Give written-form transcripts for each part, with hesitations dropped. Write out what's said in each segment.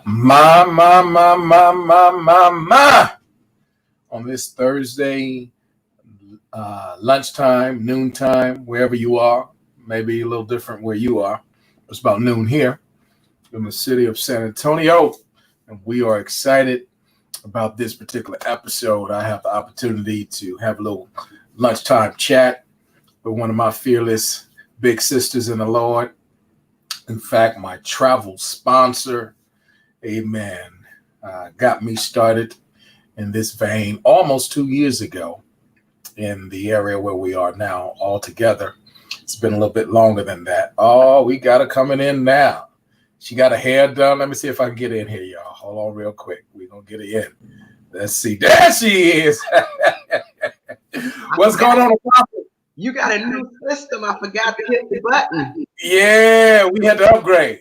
My. On this Thursday, lunchtime, noontime, wherever you are, maybe a little different where you are. It's about noon here in the city of San Antonio. And we are excited about this particular episode. I have the opportunity to have a little lunchtime chat with one of my fearless big sisters in the Lord. In fact, my travel sponsor, amen, got me started in this vein almost 2 years ago in the area where we are now all together. It's been a little bit longer than that. Oh, we got her coming in now. She got her hair done. Let me see if I can get in here, y'all. Hold on real quick. We're going to get her in. Let's see. There she is. What's going on? You got a new system. I forgot to hit the button. Yeah, we had to upgrade.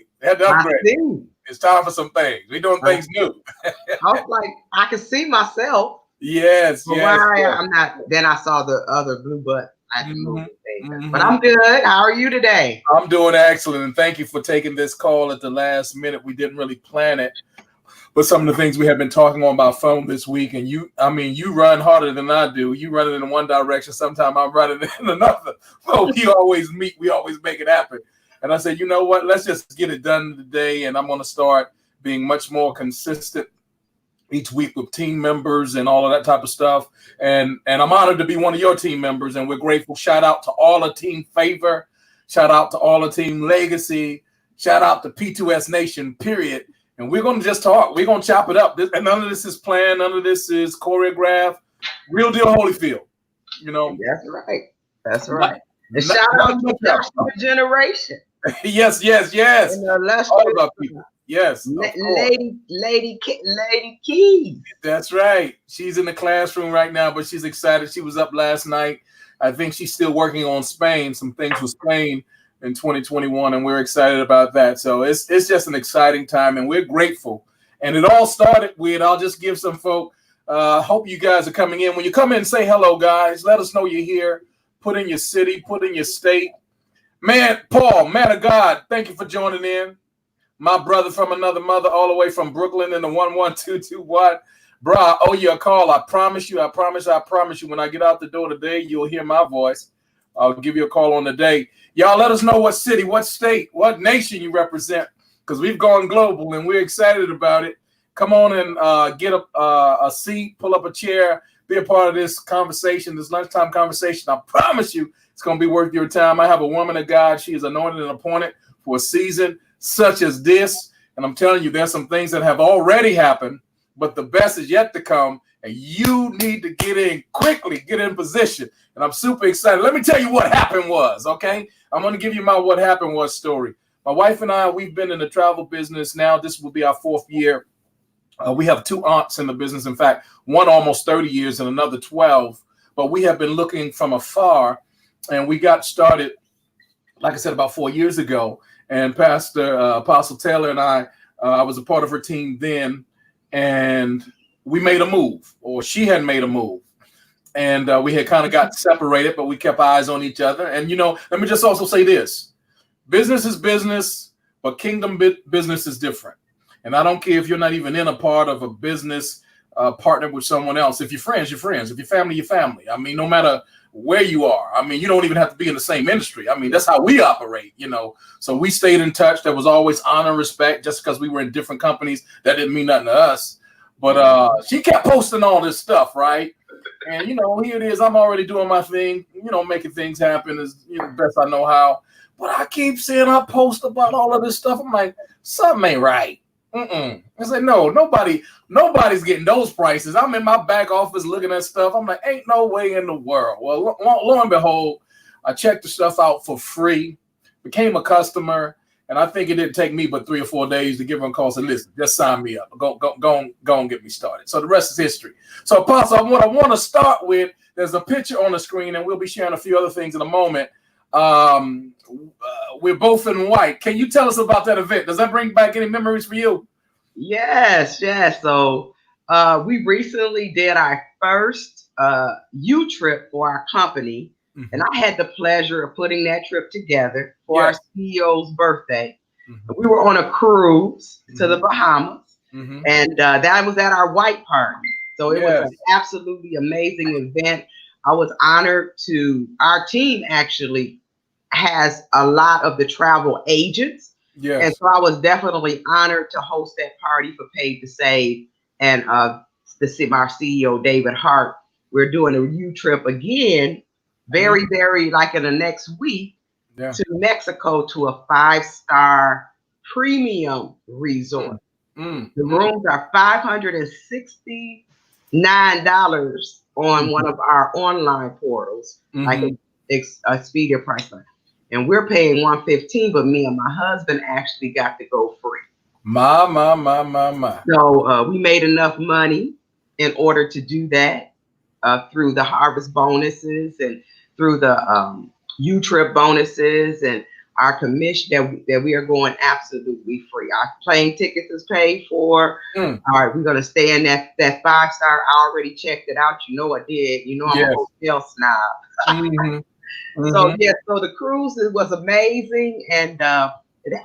It's time for some things. We're doing things new. I was like, I can see myself. Yes. I'm not. Then I saw the other blue button. But I'm good. How are you today? I'm doing excellent, and thank you for taking this call at the last minute. We didn't really plan it, but some of the things we have been talking on by phone this week, and you run harder than I do. You run it in one direction. Sometimes I'm running in another. So we always meet. We always make it happen. And I said, you know what? Let's just get it done today. And I'm going to start being much more consistent each week with team members and all of that type of stuff. And I'm honored to be one of your team members. And we're grateful. Shout out to all of Team Favor. Shout out to all of Team Legacy. Shout out to P2S Nation, period. And we're going to just talk. We're going to chop it up. And none of this is planned. None of this is choreographed. Real deal Holyfield. You know. That's right. That's right. And shout out to the generation. Yes. And All about people. Yes. Lady Keys. That's right. She's in the classroom right now, but she's excited. She was up last night. I think she's still working on Spain, some things with Spain in 2021, and we're excited about that. So it's just an exciting time, and we're grateful. And it all started with, I'll just give some folk, hope you guys are coming in. When you come in, say hello, guys. Let us know you're here. Put in your city, put in your state. Man, Paul, man of God, thank you for joining in. My brother from another mother, all the way from Brooklyn in the 11221. Bro, I owe you a call. I promise you. When I get out the door today, you'll hear my voice. I'll give you a call on the day. Y'all let us know what city, what state, what nation you represent, because we've gone global and we're excited about it. Come on and get a seat, pull up a chair, be a part of this conversation, this lunchtime conversation. I promise you it's going to be worth your time. I have a woman of God. She is anointed and appointed for a season such as this. And I'm telling you, there's some things that have already happened, but the best is yet to come. And you need to get in quickly, get in position. And I'm super excited. Let me tell you what happened was, okay? I'm going to give you my what happened was story. My wife and I, we've been in the travel business now. This will be our 4th year. We have 2 aunts in the business. In fact, one almost 30 years and another 12. But we have been looking from afar, and we got started, like I said, about 4 years ago. And Pastor Apostle Taylor and I was a part of her team then, and we made a move, or she had made a move. And we had kind of got separated, but we kept eyes on each other. And, you know, let me just also say this. Business is business, but kingdom business is different. And I don't care if you're not even in a part of a business partner with someone else. If you're friends, you're friends. If you're family, you're family. I mean, no matter where you are. I mean, you don't even have to be in the same industry. I mean, that's how we operate, you know. So we stayed in touch. There was always honor and respect. Just because we were in different companies, that didn't mean nothing to us. But she kept posting all this stuff, right? And, you know, here it is. I'm already doing my thing, you know, making things happen as best I know how. But I keep seeing her post about all of this stuff. I'm like, something ain't right. I said, no, nobody's getting those prices. I'm in my back office looking at stuff. I'm like, ain't no way in the world. Well, lo and behold, I checked the stuff out for free, became a customer, and I think it didn't take me but 3 or 4 days to give her a call. Say, listen, just sign me up. Go and get me started. So the rest is history. So, Apostle, what I want to start with, there's a picture on the screen, and we'll be sharing a few other things in a moment. We're both in white. Can you tell us about that event? Does that bring back any memories for you? Yes. So we recently did our first U trip for our company. Mm-hmm. And I had the pleasure of putting that trip together for our CEO's birthday. Mm-hmm. We were on a cruise to the Bahamas. And that was at our white party. So it was an absolutely amazing event. I was honored to, our team actually has a lot of the travel agents. Yes. And so I was definitely honored to host that party for Paid to Save. And our CEO, David Hart, we're doing a U trip again, very like in the next week to Mexico to a 5-star premium resort. The rooms are $569 on one of our online portals, like a Expedia Priceline. And we're paying $115, but me and my husband actually got to go free. My. So we made enough money in order to do that through the harvest bonuses and through the U-Trip bonuses and our commission that we are going absolutely free. Our plane tickets is paid for. All right, we're going to stay in that 5-star. I already checked it out. You know I did. You know I'm a hotel snob. So so the cruise was amazing, and I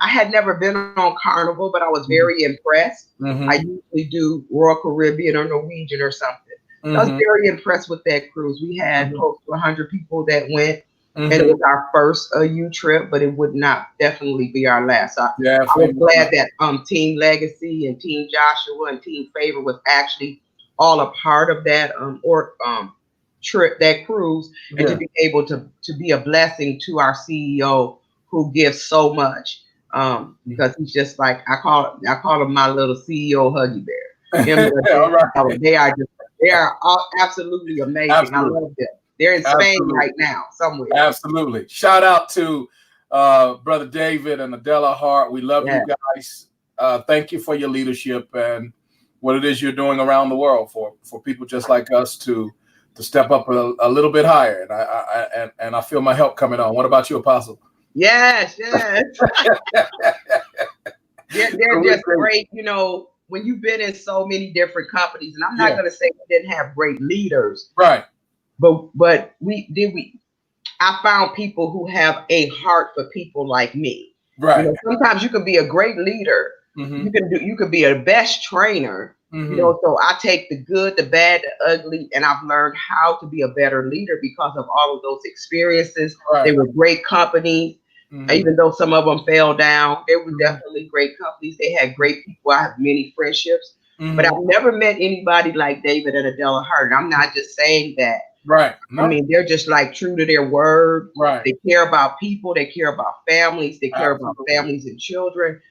had never been on Carnival, but I was very impressed. I usually do Royal Caribbean or Norwegian or something. I was very impressed with that cruise. We had close to 100 people that went, and it was our first U trip, but it would not definitely be our last. I was glad that Team Legacy and Team Joshua and Team Favor was actually all a part of that trip, that cruise, and to be able to be a blessing to our CEO who gives so much, because he's just like, I call him my little CEO Huggy Bear. They are all absolutely amazing. I love them. They're in Spain right now somewhere. Absolutely. Shout out to Brother David and Adela Hart. We love you guys. Thank you for your leadership and what it is you're doing around the world for people just like us to step up a little bit higher. And I feel my help coming on. What about you, Apostle? Yes. they're just great. You know, when you've been in so many different companies, and I'm not going to say we didn't have great leaders, right? But I found people who have a heart for people like me. Right. You know, sometimes you can be a great leader. You can be a best trainer. You know, so I take the good, the bad, the ugly, and I've learned how to be a better leader because of all of those experiences. Right. They were great companies. Even though some of them fell down, they were definitely great companies. They had great people. I have many friendships, but I've never met anybody like David and Adela Hart. I'm not just saying that. Right. No. I mean, they're just like true to their word. Right. They care about people. They care about families. They care about families and children.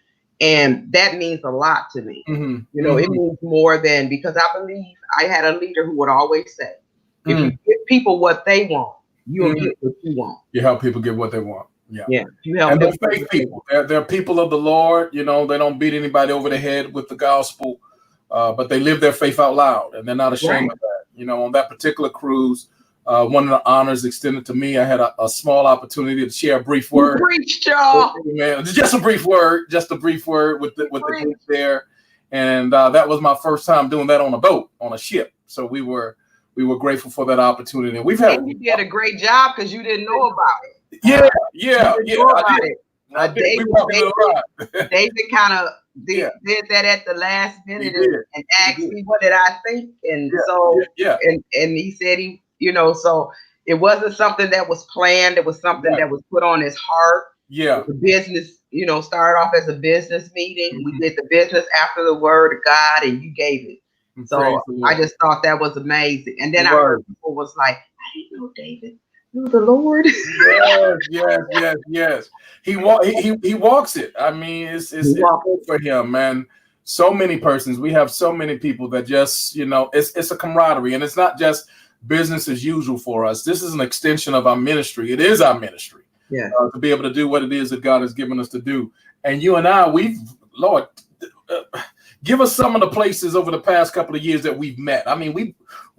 And that means a lot to me. You know, it means more than, because I believe I had a leader who would always say, if you give people what they want, you'll get what you want. You help people get what they want. Yeah. You help and they're faith people. They're people of the Lord. You know, they don't beat anybody over the head with the gospel, but they live their faith out loud, and they're not ashamed of that. You know, on that particular cruise, one of the honors extended to me, I had a small opportunity to share a brief word. Preach, y'all. Just a brief word with the group there, and that was my first time doing that on a boat, on a ship. So we were grateful for that oppority. And you did a great job because you didn't know about it. David kind of did that at the last minute and asked me what did I think, and and he said so it wasn't something that was planned. It was something that was put on his heart. The business, started off as a business meeting. We did the business after the word of God, and you gave it. So I just thought that was amazing. And then I heard people was like, I didn't know David knew the Lord. Yes. He walks it. I mean, it's for him, man. So many persons. We have so many people that just, it's a camaraderie, and it's not just business as usual for us. This is an extension of our ministry. It is our ministry. To be able to do what it is that God has given us to do. And you and I, Lord, give us some of the places over the past couple of years that we've met. I mean, we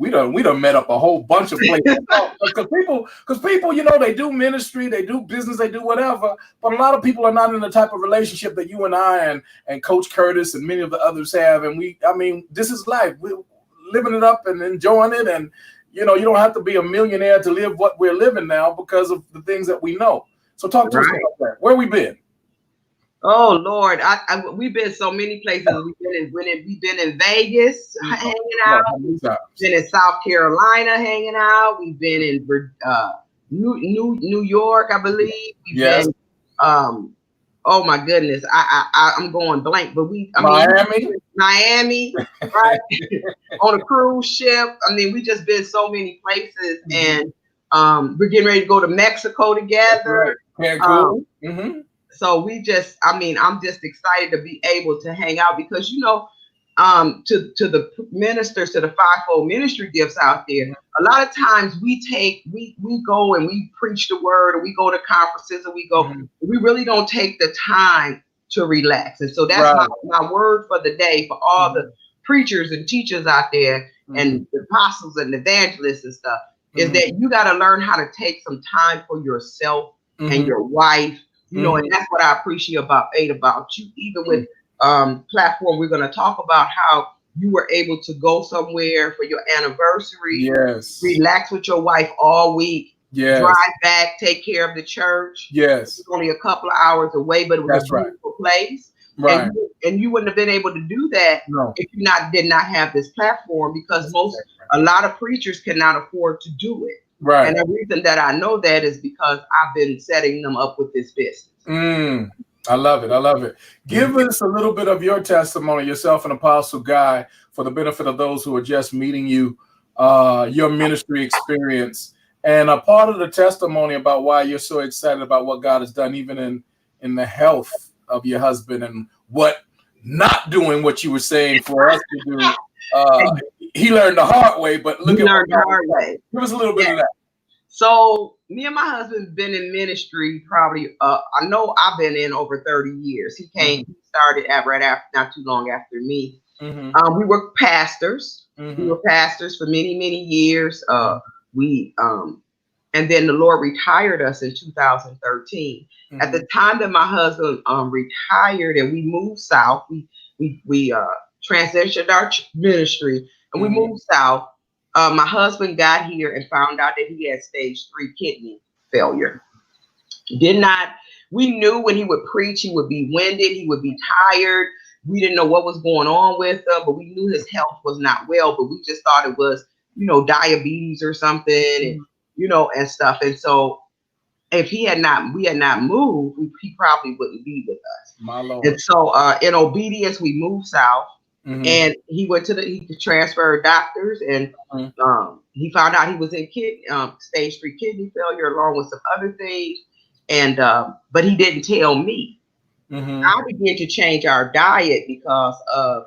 done met up a whole bunch of places. Because people, they do ministry, they do business, they do whatever. But a lot of people are not in the type of relationship that you and I and Coach Curtis and many of the others have. And this is life. We're living it up and enjoying it. And you don't have to be a millionaire to live what we're living now because of the things that we know. So talk to us about that. Where we been? Oh Lord, we've been so many places. We've been in Vegas hanging out. Been in South Carolina hanging out. We've been in New York, I believe. We've been oh my goodness, I'm going blank, but Miami, right? On a cruise ship. I mean, we just been so many places, and we're getting ready to go to Mexico together. Cool. So we just, I mean, I'm just excited to be able to hang out because, you know, to the ministers, to the fivefold ministry gifts out there, a lot of times we go and we preach the word, or we go to conferences, and we really don't take the time to relax. And so that's my word for the day for all the preachers and teachers out there, and the apostles and evangelists and stuff, is that you got to learn how to take some time for yourself and your wife. You know, and that's what I appreciate about you. Even with platform, we're going to talk about how you were able to go somewhere for your anniversary, relax with your wife all week, drive back, take care of the church. It's only a couple of hours away, but it was a beautiful place. And you wouldn't have been able to do that if you did not have this platform, because a lot of preachers cannot afford to do it. And the reason that I know that is because I've been setting them up with this business. I love it. I love it. Give us a little bit of your testimony, yourself and Apostle Guy, for the benefit of those who are just meeting you, your ministry experience, and a part of the testimony about why you're so excited about what God has done, even in the health of your husband, and what not doing what you were saying for us to do. He learned the hard way, but look at the hard way. Give us a little bit of that. So me and my husband been in ministry probably, I know I've been in over 30 years. He started right after, not too long after me. We were pastors. We were pastors for many, many years. And then the Lord retired us in 2013. At the time that my husband retired and we moved south, we transitioned our ministry and we moved south. My husband got here and found out that he had stage 3 kidney failure. We knew when he would preach, he would be winded, he would be tired. We didn't know what was going on with him, but we knew his health was not well, but we just thought it was, you know, diabetes or something, and, you know, and stuff. And so if we had not moved, he probably wouldn't be with us. My Lord. And so in obedience, we moved south. And he went to he transferred doctors, and he found out he was in stage 3 kidney failure, along with some other things. And but he didn't tell me. I began to change our diet because of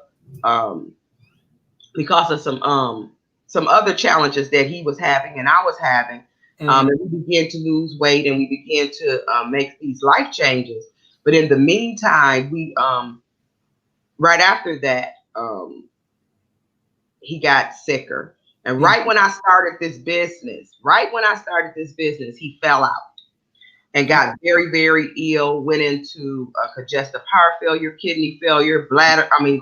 some other challenges that he was having and I was having. And we began to lose weight, and we began to make these life changes. But in the meantime, we right after that, he got sicker. And right when I started this business, he fell out and got very, very ill, went into congestive heart failure, kidney failure, bladder. I mean,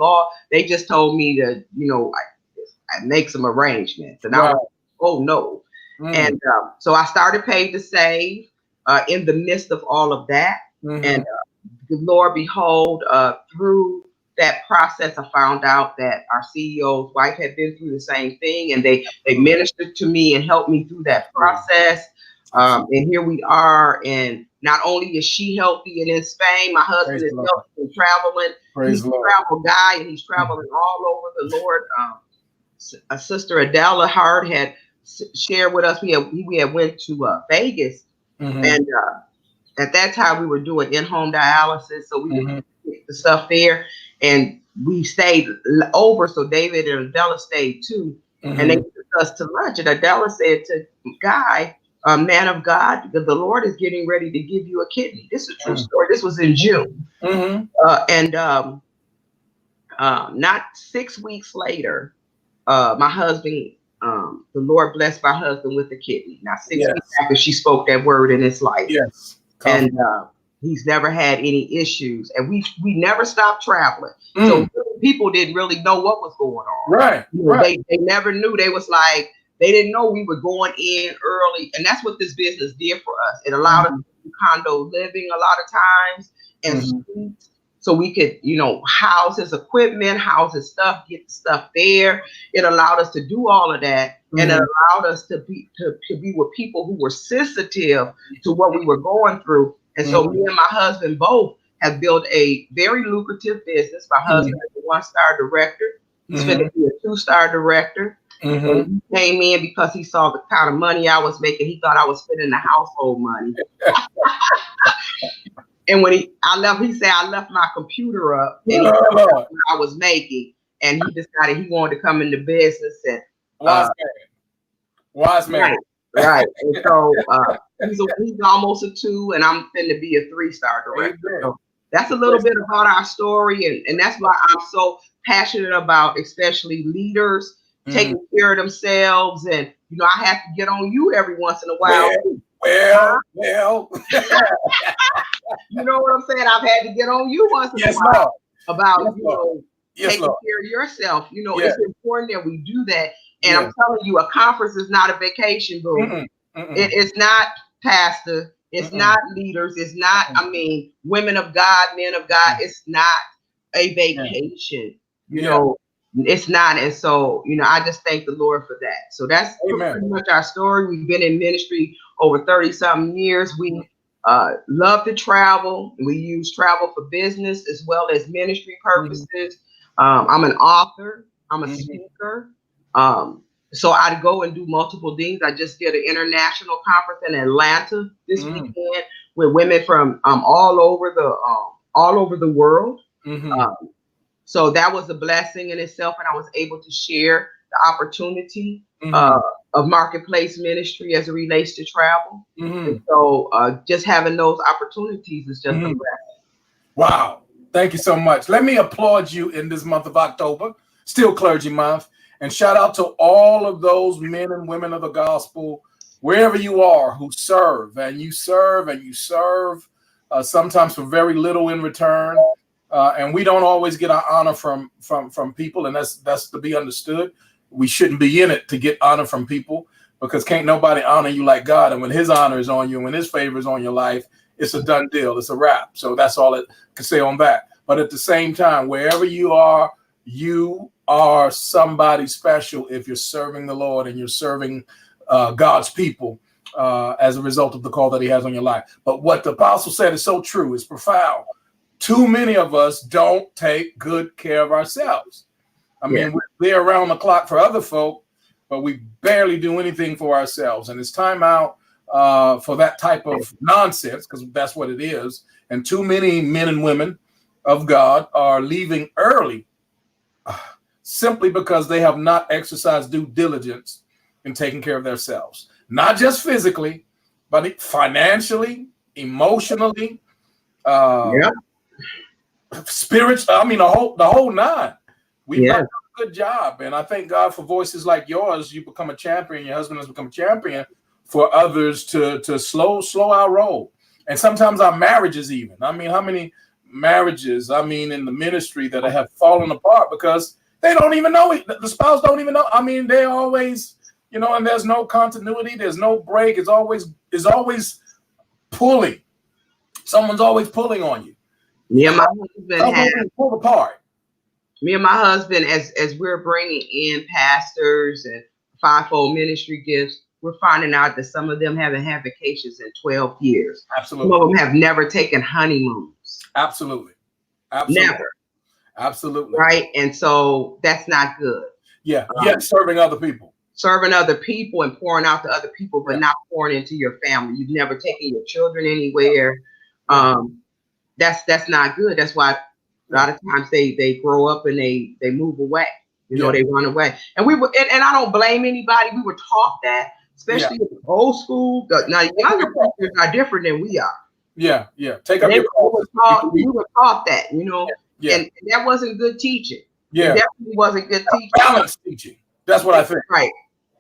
they just told me to, you know, I make some arrangements. And I was, oh no. And so I started Pay to Save in the midst of all of that. And Lord behold, through that process, I found out that our CEO's wife had been through the same thing, and they ministered to me and helped me through that process. And here we are, and not only is she healthy and in Spain, my husband is healthy and traveling. He's a travel guy, and he's traveling all over the Lord. Sister David Hart had shared with us. We had went to Vegas, and at that time we were doing in-home dialysis, so we did the stuff there, and we stayed over. So David and Adela stayed too, and they took us to lunch. And Adela said to Guy, man of God, the Lord is getting ready to give you a kidney. This is a true story. This was in June, and not 6 weeks later, my husband, the Lord blessed my husband with a kidney. Now 6 weeks after she spoke that word in his life, and he's never had any issues, and we never stopped traveling. So people didn't really know what was going on. They never knew. They was like, they didn't know we were going in early, and that's what this business did for us. It allowed us to do condo living a lot of times, and suites, so we could, house his equipment, house his stuff, get the stuff there. It allowed us to do all of that, and it allowed us to be with people who were sensitive to what we were going through. And so me and my husband both have built a very lucrative business. My husband is a 1-star director. He's going to be a 2-star director. And he came in because he saw the kind of money I was making. He thought I was spending the household money. And when I left, he said I left my computer up and he told me what I was making. And he decided he wanted to come into business. And wise man. Right. And so he's almost a 2, and I'm finna be a 3-star director. So that's a little bit about our story, and that's why I'm so passionate about, especially leaders taking care of themselves. And I have to get on you every once in a while. Well. You know what I'm saying? I've had to get on you once in a while about taking care of yourself. It's important that we do that. And I'm telling you, a conference is not a vacation, boo. It's not pastor. It's not leaders. It's not, women of God, men of God. It's not a vacation. It's not. And so, I just thank the Lord for that. So that's pretty much our story. We've been in ministry over 30-something years. We love to travel. We use travel for business as well as ministry purposes. I'm an author. I'm a speaker. So I go and do multiple things. I just did an international conference in Atlanta this weekend with women from all over the world. So that was a blessing in itself, and I was able to share the opportunity of marketplace ministry as it relates to travel. And so just having those opportunities is just a blessing. Wow. Thank you so much. Let me applaud you in this month of October, still Clergy Month, and shout out to all of those men and women of the gospel, wherever you are, who serve, and you serve, sometimes for very little in return. And we don't always get our honor from people, and that's to be understood. We shouldn't be in it to get honor from people, because can't nobody honor you like God. And when his honor is on you, when his favor is on your life, it's a done deal. It's a wrap. So that's all I can say on that. But at the same time, wherever you are somebody special if you're serving the Lord and you're serving God's people as a result of the call that he has on your life. But what the apostle said is so true. It's profound. Too many of us don't take good care of ourselves. We're there around the clock for other folk, but we barely do anything for ourselves. And it's time out for that type of nonsense, because that's what it is. And too many men and women of God are leaving early simply because they have not exercised due diligence in taking care of themselves. Not just physically, but financially, emotionally, spiritually. The whole nine. We've done a good job. And I thank God for voices like yours. You become a champion. Your husband has become a champion for others to slow our roll. And sometimes our marriages even. How many marriages, in the ministry that have fallen apart because they don't even know it. The spouse don't even know. They always, and there's no continuity. There's no break. It's always pulling. Someone's always pulling on you. Me and my husband pulled apart. Me and my husband, as we're bringing in pastors and fivefold ministry gifts, we're finding out that some of them haven't had vacations in 12 years. Absolutely. Some of them have never taken honeymoons. Absolutely. Never. Absolutely. Right. And so that's not good. Yeah. Serving other people. Serving other people and pouring out to other people, but not pouring into your family. You've never taken your children anywhere. That's not good. That's why a lot of times they grow up and they move away. They run away. And and I don't blame anybody. We were taught that, especially in old school. Now younger pastors are different than we are. Yeah. Take up your cross. We were taught that, and that wasn't good teaching. Yeah. It definitely wasn't good teaching. Balanced teaching. That's what I think. Right.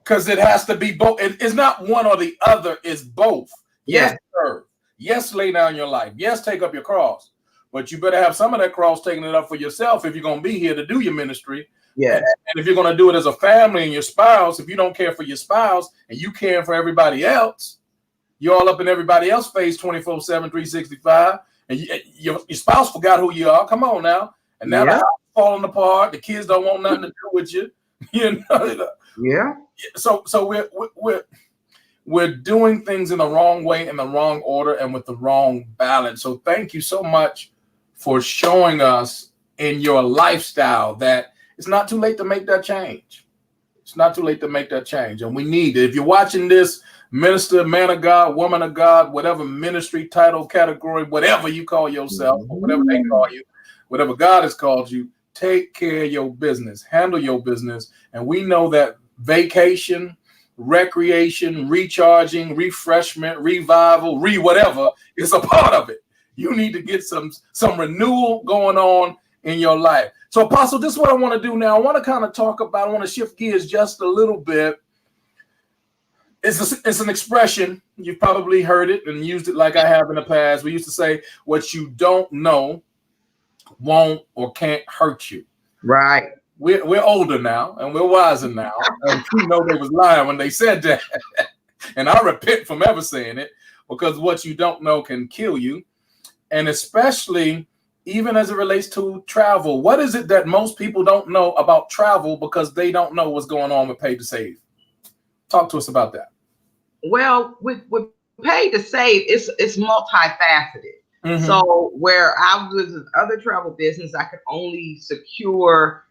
Because it has to be both. It's not one or the other. It's both. Yes, serve. Yes, lay down your life. Yes, take up your cross. But you better have some of that cross taking it up for yourself if you're going to be here to do your ministry. Yeah. And if you're going to do it as a family and your spouse, if you don't care for your spouse and you care for everybody else, you're all up in everybody else's face 24/7, 365, and your spouse forgot who you are. Come on now. And now the house is falling apart. The kids don't want nothing to do with you. You know. Yeah. So we're doing things in the wrong way, in the wrong order, and with the wrong balance. So thank you so much for showing us in your lifestyle that it's not too late to make that change. It's not too late to make that change. And we need it. If you're watching this, minister, man of God, woman of God, whatever ministry, title, category, whatever you call yourself, or whatever they call you, whatever God has called you, take care of your business, handle your business. And we know that vacation, recreation, recharging, refreshment, revival, whatever is a part of it. You need to get some renewal going on in your life. So, Apostle, this is what I want to do now. I want to kind of talk about, I want to shift gears just a little bit. It's an expression. You've probably heard it and used it like I have in the past. We used to say, what you don't know won't or can't hurt you. Right. We're older now and we're wiser now. And you know they was lying when they said that. And I repent from ever saying it, because what you don't know can kill you. And especially even as it relates to travel. What is it that most people don't know about travel because they don't know what's going on with Pay to Save? Talk to us about that. Well, with Pay to Save, it's multifaceted. Mm-hmm. So where I was in other travel business, I could only secure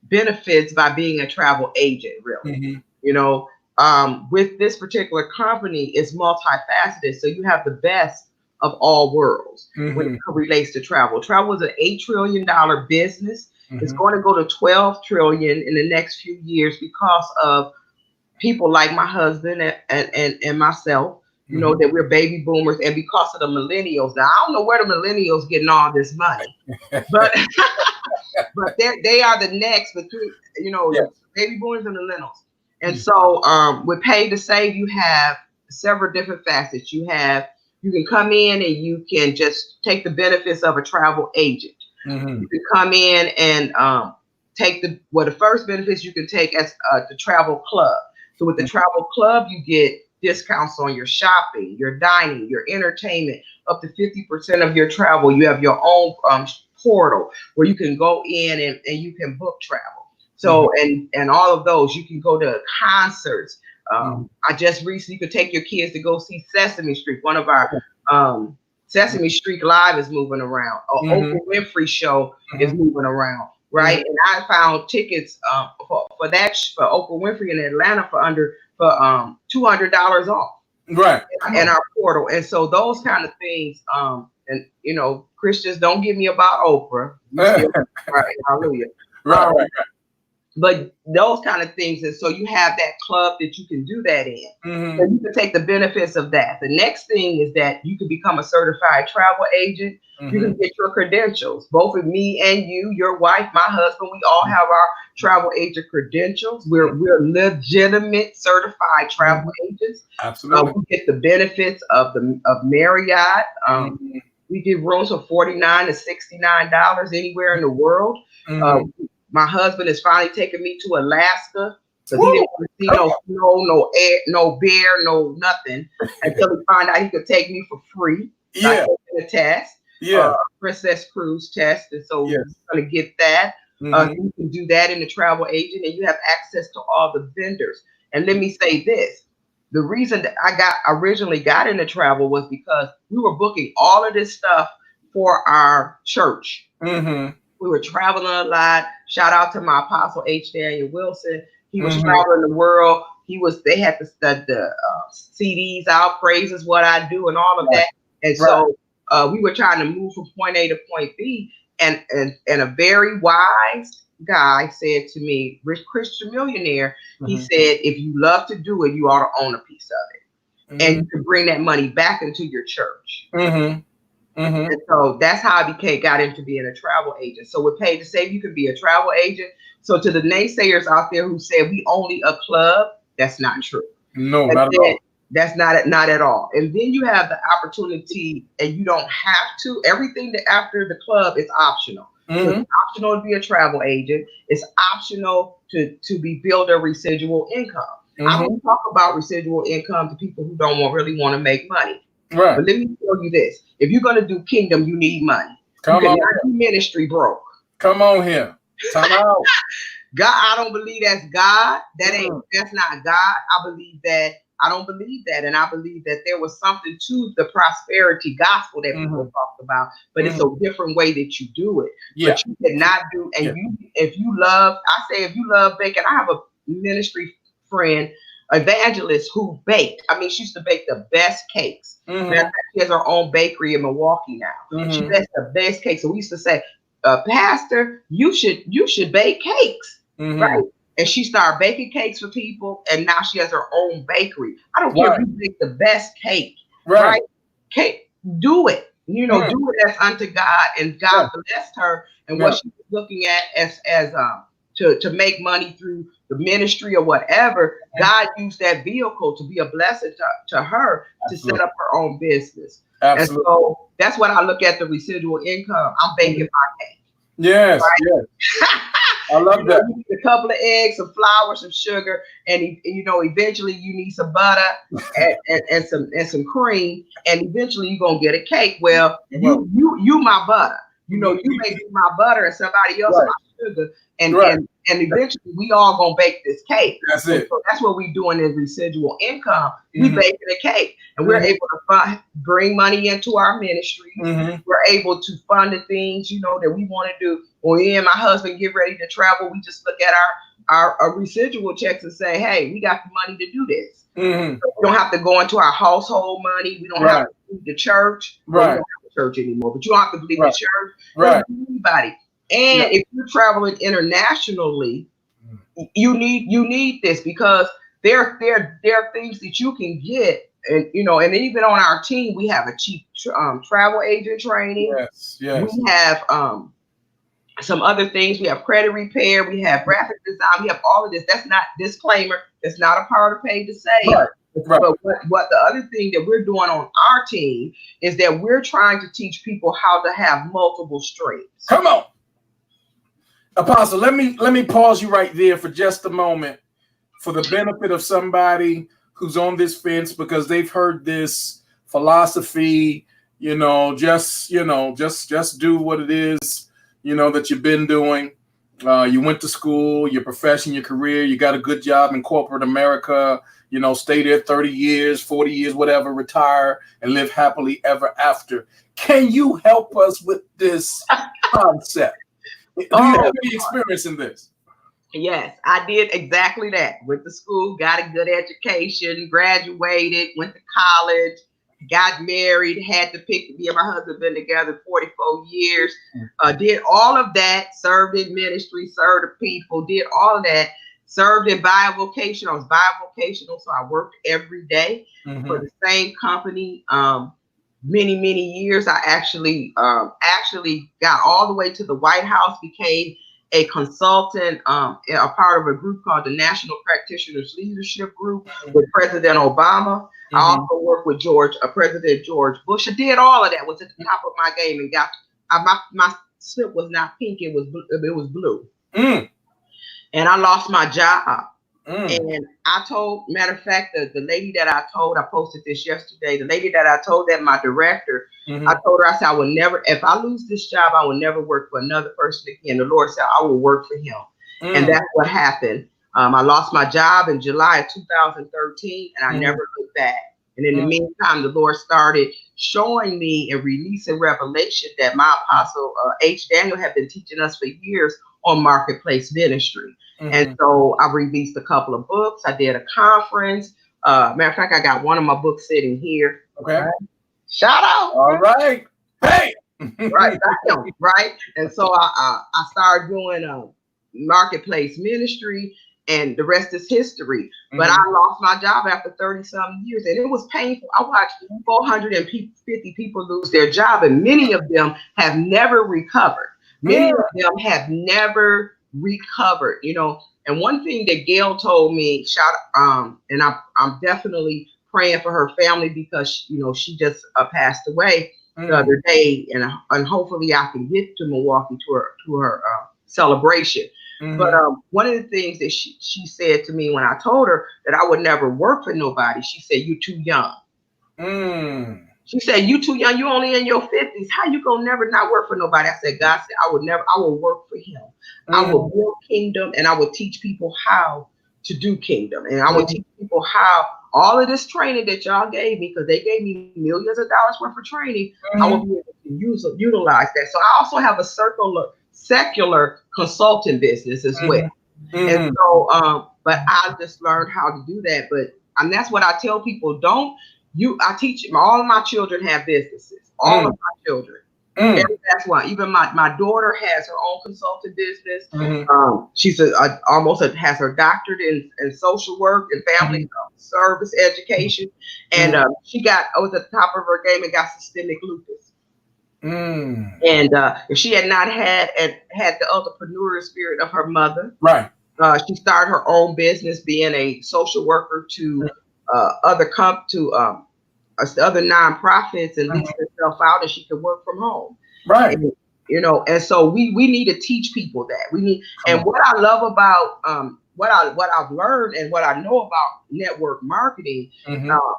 benefits by being a travel agent, really. Mm-hmm. You know, with this particular company, it's multifaceted. So you have the best of all worlds when it relates to travel. Travel is an $8 trillion business. It's going to go to 12 trillion in the next few years because of people like my husband and myself, you know, that we're baby boomers, and because of the millennials. Now, I don't know where the millennials getting all this money, but but they are the next between, you know, baby boomers and millennials. And so with Pay to Save, you have several different facets. You can come in and you can just take the benefits of a travel agent. You can come in and take the first benefits you can take as the travel club. So with the travel club, you get discounts on your shopping, your dining, your entertainment, up to 50% of your travel. You have your own portal where you can go in and you can book travel. So and all of those, you can go to concerts. I just recently could take your kids to go see Sesame Street. One of our Sesame Street Live is moving around. Oprah Winfrey show is moving around, right? And I found tickets for Oprah Winfrey in Atlanta for $200 off, right? In our portal. And so those kind of things, and you know, Christians, don't give me about Oprah, right? Hallelujah, right. But those kind of things, and so you have that club that you can do that in. So you can take the benefits of that. The next thing is that you can become a certified travel agent. You can get your credentials. Both of me and you, your wife, my husband, we all have our travel agent credentials. We're legitimate certified travel agents. Absolutely. We get the benefits of Marriott. We get rooms for $49 to $69 anywhere in the world. My husband is finally taking me to Alaska because he didn't want to see no snow, no air, no bear, no nothing until he found out he could take me for free. Yeah. A test. Princess Cruise test. And so we're going to get that. You can do that in the travel agent, and you have access to all the vendors. And let me say this. The reason that I originally got into travel was because we were booking all of this stuff for our church. We were traveling a lot. Shout out to my apostle H. Daniel Wilson. He was traveling the world. They had the CDs out, Praise Is What I Do, and all of that. And so we were trying to move from point A to point B. And a very wise guy said to me, rich Christian millionaire, he said, if you love to do it, you ought to own a piece of it. And you can bring that money back into your church. And so that's how I got into being a travel agent. So with Pay to Save, you can be a travel agent. So to the naysayers out there who said we only a club, that's not true. No, not at all. That's not at all. And then you have the opportunity, and you don't have to. Everything that after the club is optional. So it's optional to be a travel agent. It's optional to build a residual income. I don't talk about residual income to people who don't really want to make money. Right. But let me tell you this. If you're going to do kingdom, you need money. Come you on. cannot do ministry broke. Come on here. Time out. God, I don't believe that's God. That's not God. I don't believe that. And I believe that there was something to the prosperity gospel that people talked about, but it's a different way that you do it. Yeah. But you cannot do, and if you love baking, I have a ministry friend, evangelist, who baked. I mean, she used to bake the best cakes. Matter of fact, she has her own bakery in Milwaukee now. She makes the best cakes. So we used to say, Pastor, you should bake cakes, right? And she started baking cakes for people, and now she has her own bakery. I don't care if you make the best cake, right? Cake, do it. Do it as unto God, and God blessed her. And what she was looking at as to make money through the ministry or whatever, God used that vehicle to be a blessing to her to set up her own business. Absolutely. And so that's what I look at, the residual income. I'm baking my cake. Yes, right? Yes. I love that. You need a couple of eggs, some flour, some sugar, and eventually you need some butter and some cream, and eventually you're gonna get a cake. Well, you my butter. You may be my butter and somebody else my sugar, and eventually we all gonna bake this cake. That's it. So that's what we doing in residual income. We baking a cake, and we're able to bring money into our ministry. We're able to fund the things that we want to do. When me and my husband get ready to travel, we just look at our residual checks and say, "Hey, we got the money to do this." So we don't have to go into our household money. We don't have to leave the church. Well, we don't have the church anymore, but you don't have to leave the church. Right. Anybody. And if you're traveling internationally, you need this, because there are things that you can get, and and even on our team, we have a cheap travel agent training. Yes. We have some other things. We have credit repair. We have graphic design. We have all of this. That's not disclaimer. That's not a part of paid to save. Right. But what the other thing that we're doing on our team is that we're trying to teach people how to have multiple streams. Come on. Apostle, let me pause you right there for just a moment, for the benefit of somebody who's on this fence because they've heard this philosophy, just do what it is, that you've been doing. You went to school, your profession, your career, you got a good job in corporate America, stay there 30 years, 40 years, whatever, retire and live happily ever after. Can you help us with this concept? Do you have any experience in this? Yes, I did exactly that. Went to school, got a good education, graduated, went to college, got married, had to pick. Me and my husband been together 44 years. Did all of that, served in ministry, served the people, did all of that, served in bivocational. I was bivocational, so I worked every day for the same company. Many years. I actually got all the way to the White House, became a consultant, a part of a group called the National Practitioners Leadership Group with President Obama. I also worked with President George Bush. I did all of that. Was at the top of my game, and got my slip was not pink; it was blue. And I lost my job. And I told, matter of fact, the lady that I posted this yesterday, the lady that I told, that my director, I told her, I said, I will never, if I lose this job, I will never work for another person again. The Lord said, I will work for him. And that's what happened. I lost my job in July of 2013, and I never looked back. And in the meantime, the Lord started showing me and releasing revelation that my apostle, H. Daniel, had been teaching us for years on marketplace ministry. And so I released a couple of books. I did a conference. Matter of fact, I got one of my books sitting here. Okay. Right? Shout out. All right. Hey. Right. Right. And so I started doing marketplace ministry, and the rest is history. But I lost my job after 30-something years, and it was painful. I watched 450 people lose their job, and many of them have never recovered. Many of them have never recovered, And one thing that Gail told me, and I'm definitely praying for her family, because she just passed away the other day, and hopefully I can get to Milwaukee to her celebration. But one of the things that she said to me when I told her that I would never work for nobody, she said, "You're too young." She said, "You too young. You only in your 50s. How you gonna never not work for nobody?" I said, "God said I would never. I will work for Him. I will build kingdom, and I will teach people how to do kingdom, and I will teach people how all of this training that y'all gave me, because they gave me millions of dollars worth of training. I will be able to utilize that. So I also have a secular consulting business as well, and so but I just learned how to do that. And that's what I tell people. I teach all of my children have businesses. All of my children. That's why even my daughter has her own consulting business. She's almost has her doctorate in social work and family service education, and she was at the top of her game and got systemic lupus. And if she had not had the entrepreneurial spirit of her mother, right? She started her own business, being a social worker to other nonprofits, and leased herself out, and she could work from home. Right. And, and so we need to teach people that we need. And what I love about what I've learned and what I know about network marketing,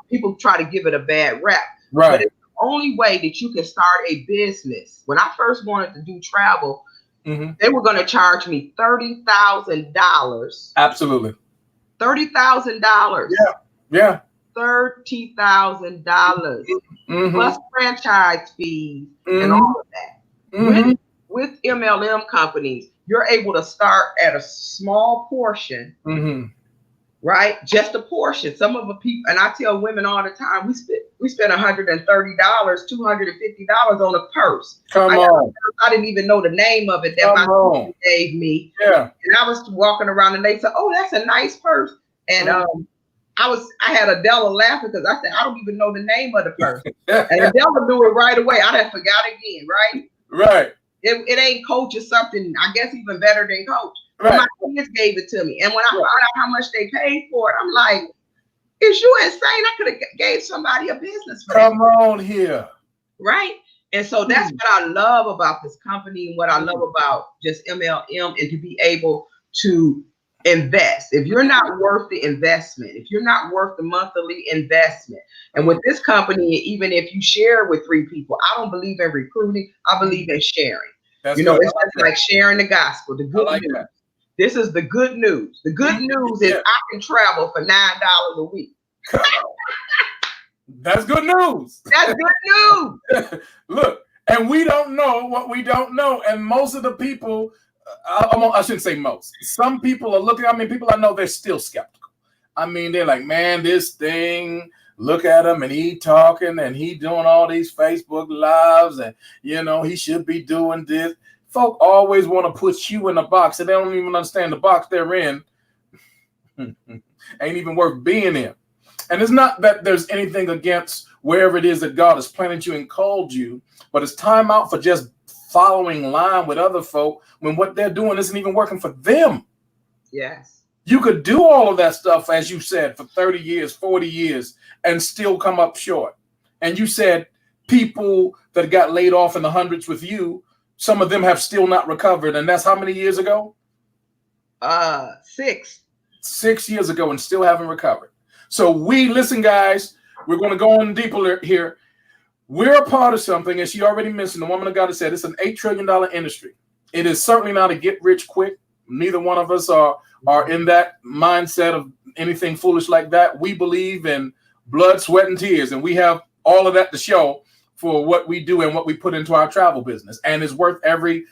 people try to give it a bad rap. Right. But it's the only way that you can start a business. When I first wanted to do travel, they were going to charge me $30,000. Absolutely. $30,000. Yeah. $30,000 plus franchise fees and all of that. With MLM companies, you're able to start at a small portion, right? Just a portion. Some of the people, and I tell women all the time, we spent $130, $250 on a purse. I didn't even know the name of it that my sister gave me. Yeah. And I was walking around and they said, "Oh, that's a nice purse." And I had Adela laughing because I said, "I don't even know the name of the person." And Adela knew it right away. I done forgot again, right? Right. It ain't Coach or something, I guess even better than Coach. Right. My kids gave it to me. And when I found out how much they paid for it, I'm like, is you insane? I could have gave somebody a business for Come on here. Right? And so that's what I love about this company and what I love about just MLM, and to be able to invest. If you're not worth the investment, if you're not worth the monthly investment, and with this company, even if you share with 3 people, I don't believe in recruiting. I believe in sharing. It's just like sharing the gospel, the good news. That. This is the good news. The good news is I can travel for $9 a week. That's good news. That's good news. Look, and we don't know what we don't know, and most of the people. I shouldn't say most. Some people are looking. I mean, people I know, they're still skeptical. I mean, they're like, "Man, this thing. Look at him, and he talking, and he doing all these Facebook lives, and he should be doing this." Folk always want to put you in a box, and they don't even understand the box they're in. Ain't even worth being in. And it's not that there's anything against wherever it is that God has planted you and called you, but it's time out for just following line with other folk when what they're doing isn't even working for them. Yes. You could do all of that stuff, as you said, for 30 years, 40 years, and still come up short. And you said people that got laid off in the hundreds with you, some of them have still not recovered. And that's how many years ago? 6. 6 years ago, and still haven't recovered. So listen, guys, we're going to go on deeper here. We're a part of something, as she already mentioned, the woman of God has said, it's an $8 trillion industry. It is certainly not a get rich quick. Neither one of us are in that mindset of anything foolish like that. We believe in blood, sweat, and tears, and we have all of that to show for what we do and what we put into our travel business. And it's worth every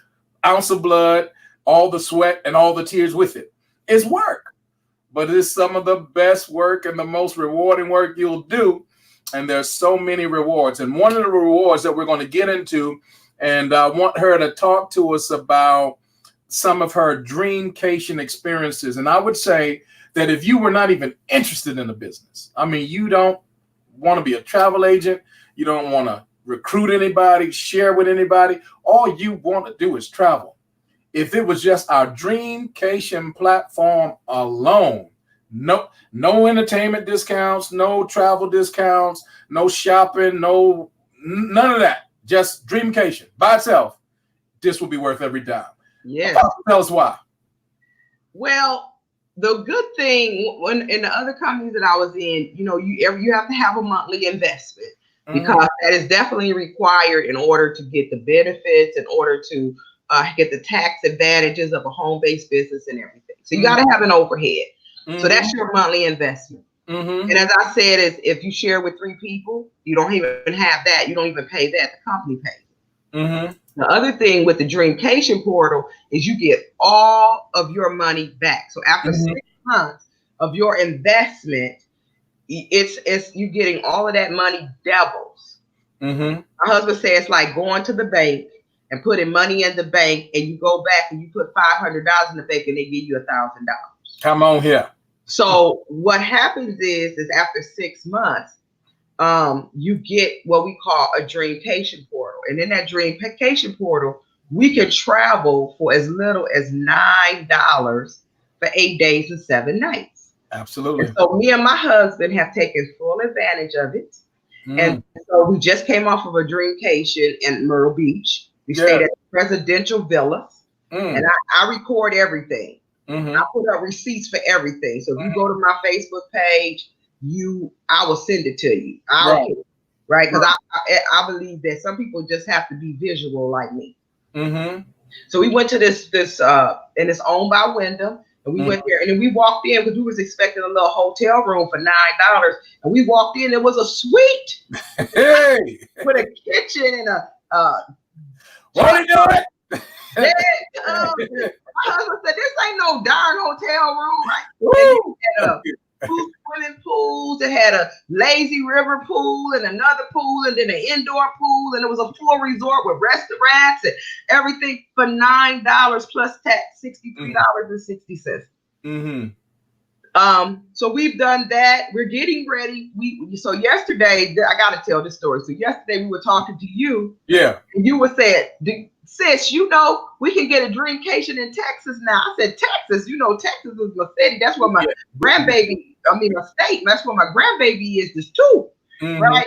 ounce of blood, all the sweat, and all the tears with it. It's work, but it is some of the best work and the most rewarding work you'll do. And there's so many rewards. And one of the rewards that we're going to get into, and I want her to talk to us about some of her DreamCation experiences. And I would say that if you were not even interested in the business, I mean, you don't want to be a travel agent, you don't want to recruit anybody, share with anybody, all you want to do is travel. If it was just our DreamCation platform alone, no entertainment discounts, no travel discounts, no shopping, none of that. Just DreamCation by itself. This will be worth every dime. Yeah. Tell us why. Well, the good thing when in the other companies that I was in, you have to have a monthly investment. because that is definitely required in order to get the benefits, in order to get the tax advantages of a home-based business and everything. So you got to have an overhead. So that's your monthly investment. And as I said, is if you share with 3 people, you don't even have that. You don't even pay that. The company pays. The other thing with the DreamCation portal is you get all of your money back. So after 6 months of your investment, it's you getting all of that money doubles. My husband says it's like going to the bank and putting money in the bank, and you go back and you put $500 in the bank, and they give you $1,000. Come on here. So what happens is after 6 months, you get what we call a DreamCation portal, and in that DreamCation portal, we can travel for as little as $9 for 8 days and 7 nights. Absolutely. And so me and my husband have taken full advantage of it. And so we just came off of a DreamCation in Myrtle Beach. We stayed at Presidential Villas, and I record everything. I put up receipts for everything. So if you go to my Facebook page, I will send it to you. Right? Because I believe that some people just have to be visual like me. So we went to this and it's owned by Wyndham. And we went there, and then we walked in because we was expecting a little hotel room for $9. And we walked in, it was a suite with a kitchen and what are you doing? My husband said, "This ain't no darn hotel room, right?" It had 2 swimming pools. It had a lazy river pool and another pool, and then an indoor pool, and it was a full resort with restaurants and everything for $9 plus tax, $63.60. So we've done that. We're getting ready. So yesterday, I gotta tell this story. So yesterday we were talking to you. And you were saying, sis, we can get a DreamCation in Texas now. I said, Texas, Texas is my city. That's where my grandbaby, my state, that's where my grandbaby is too. Right?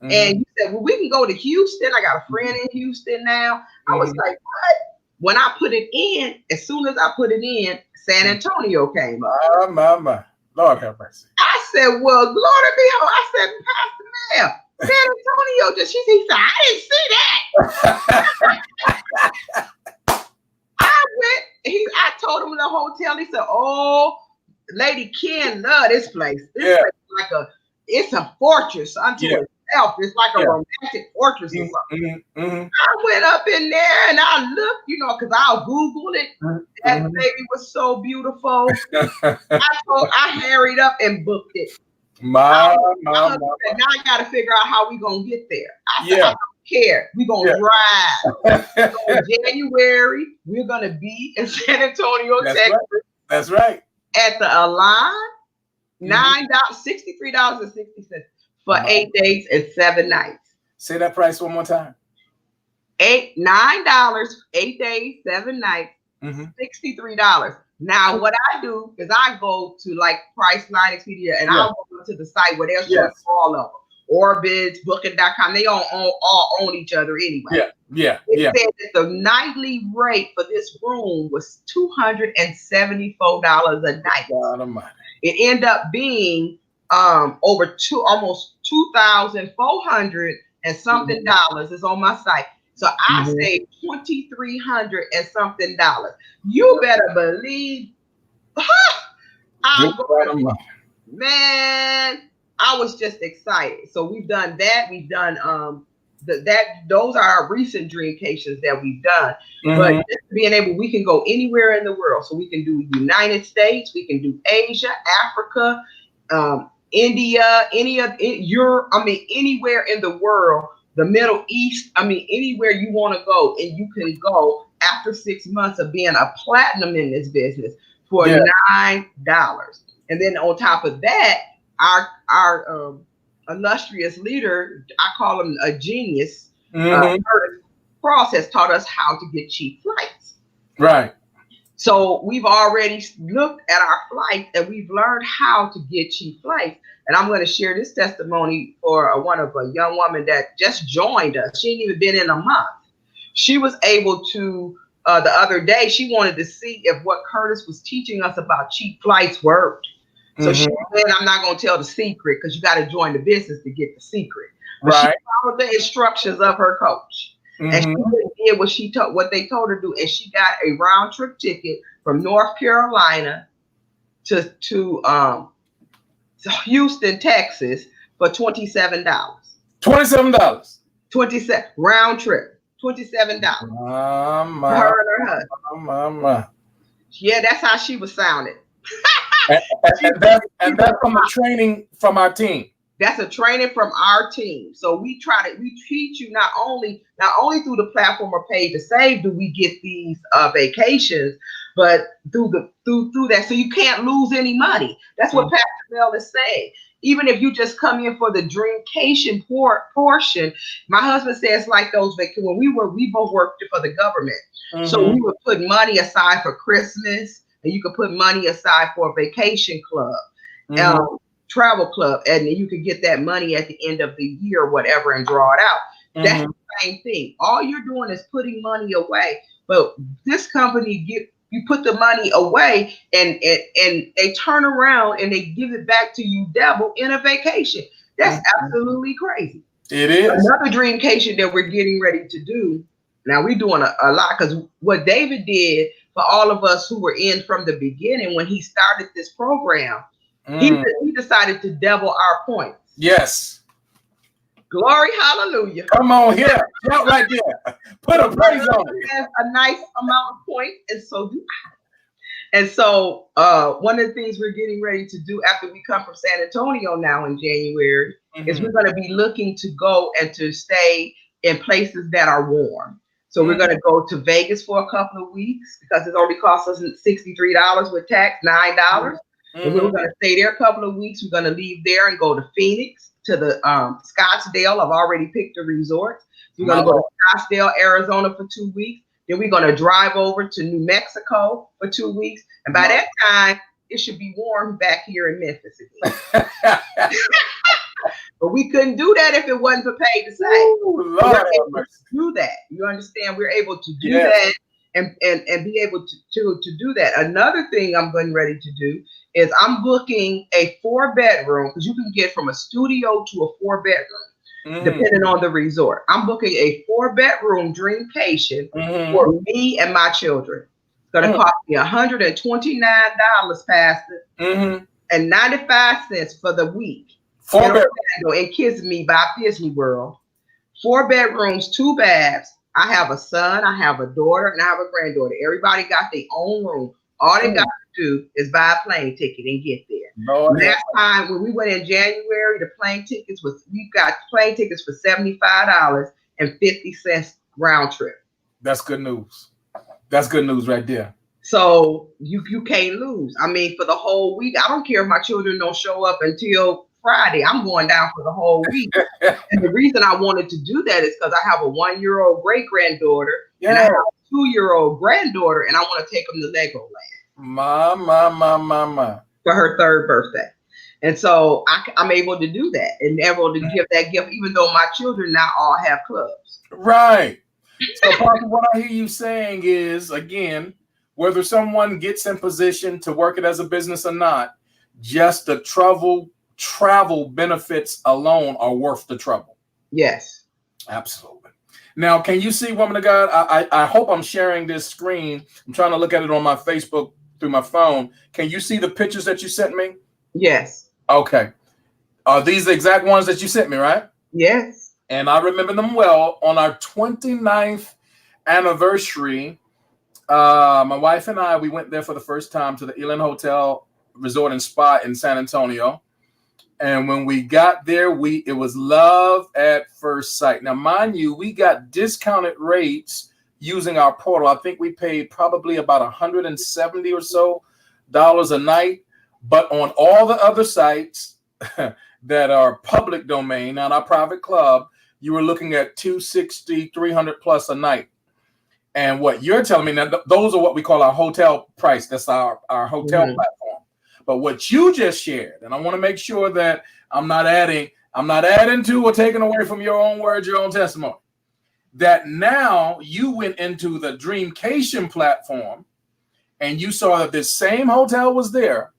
And you said, well, we can go to Houston. I got a friend in Houston now. I was like, what? When I put it in, as soon as I put it in, San Antonio came up. Oh, my. Lord have mercy. I said, well, Lord be ho. I said, Pastor Mel, San Antonio, he said, I didn't see that. I told him in the hotel, he said, oh, Lady Ken love this place. This place is it's a fortress unto itself. It's like a romantic fortress or something. I went up in there and I looked, because I'll Google it. That baby was so beautiful. I hurried up and booked it. Now I got to figure out how we going to get there. I said, I don't care. We're going to drive. So in January, we're going to be in San Antonio, Texas. Right. That's right. At the Align, $63.60 for 8 days and 7 nights. Say that price one more time. $9, 8 days, 7 nights, $63. Now, what I do is I go to like Priceline, Expedia, and I'll go to the site where they're showing all of them. Orbitz, Booking.com, they all own each other anyway. It said that the nightly rate for this room was $274 a night. It ended up being almost $2,400 and something dollars is on my site. So I saved $2,300 and something dollars. You better believe, man, I was just excited. So we've done that. We've done those are our recent DreamCations that we've done. But we can go anywhere in the world. So we can do United States, we can do Asia, Africa, India, Europe, anywhere in the world, the Middle East, anywhere you want to go, and you can go after 6 months of being a platinum in this business for $9. And then on top of that, our illustrious leader, I call him a genius, Cross, has taught us how to get cheap flights. Right. So we've already looked at our flights and we've learned how to get cheap flights. And I'm going to share this testimony for a young woman that just joined us. She ain't even been in a month. She was able to, the other day, she wanted to see if what Curtis was teaching us about cheap flights worked. So she said, I'm not going to tell the secret because you got to join the business to get the secret. But she Right. followed the instructions of her coach. And she did what they told her to do. And she got a round trip ticket from North Carolina to Houston, Texas for $27. $27. 27 round trip. $27. For her and her husband. Yeah, that's how she was sounding. and that's from the training from our team. That's a training from our team. So we teach you not only through the platform or Pay to Save do we get these vacations, but through that, so you can't lose any money. That's what Pastor Mel is saying. Even if you just come in for the DreamCation portion, my husband says like those when we both worked for the government, so we would put money aside for Christmas, and you could put money aside for a vacation club. Travel club, and you could get that money at the end of the year or whatever and draw it out. That's the same thing. All you're doing is putting money away. But this company you put the money away and they turn around and they give it back to you double in a vacation. That's absolutely crazy. It is. Another DreamCation that we're getting ready to do. Now we're doing a lot, because what David did for all of us who were in from the beginning when he started this program, he decided to double our points. Yes. Glory, hallelujah. Come on here. Shout right there. Put a praise on it. Has a nice amount of points, and so do I. And so one of the things we're getting ready to do after we come from San Antonio now in January is we're going to be looking to go and to stay in places that are warm. So we're going to go to Vegas for a couple of weeks, because it only costs us $63 with tax, $9. And we're going to stay there a couple of weeks. We're going to leave there and go to Phoenix, to the Scottsdale. I've already picked a resort. We're going to go to Scottsdale, Arizona for 2 weeks. Then we're going to drive over to New Mexico for 2 weeks. And by that time, it should be warm back here in Memphis again. But we couldn't do that if it wasn't for Pay to Save. Ooh, Lord, we're able to do that. You understand? We're able to do that and be able to do that. Another thing I'm getting ready to do is I'm booking a 4-bedroom, because you can get from a studio to a 4-bedroom, depending on the resort. I'm booking a 4-bedroom DreamCation for me and my children. It's going to cost me $129, Pastor, and 95 cents for the week. 4-bedroom in Kiss Me by Disney World. 4 bedrooms, 2 baths. I have a son, I have a daughter, and I have a granddaughter. Everybody got their own room. All they got to do is buy a plane ticket and get there. Last time when we went in January, we got plane tickets for $75.50 round trip. That's good news. That's good news right there. So you can't lose. I mean, for the whole week, I don't care if my children don't show up until Friday. I'm going down for the whole week. And the reason I wanted to do that is because I have a 1-year-old great granddaughter and I have a 2-year-old granddaughter, and I want to take them to Legoland. My. For her 3rd birthday. And so I'm able to do that and able to give that gift, even though my children now all have clubs. Right. So Pastor, what I hear you saying is, again, whether someone gets in position to work it as a business or not, just the travel benefits alone are worth the trouble. Yes. Absolutely. Now, can you see, woman of God? I hope I'm sharing this screen. I'm trying to look at it on my Facebook through my phone. Can you see the pictures that you sent me? Yes. Okay. Are these the exact ones that you sent me, right? Yes. And I remember them well. On our 29th anniversary, my wife and I, we went there for the first time to the Elan Hotel Resort and Spa in San Antonio. And when we got there, it was love at first sight. Now, mind you, we got discounted rates using our portal. I think we paid probably about $170 or so a night. But on all the other sites that are public domain, not our private club, you were looking at $260, $300 plus a night. And what you're telling me now, those are what we call our hotel price. That's our hotel platform. But what you just shared, and I want to make sure that I'm not adding to or taking away from your own words, your own testimony, that now you went into the DreamCation platform and you saw that this same hotel was there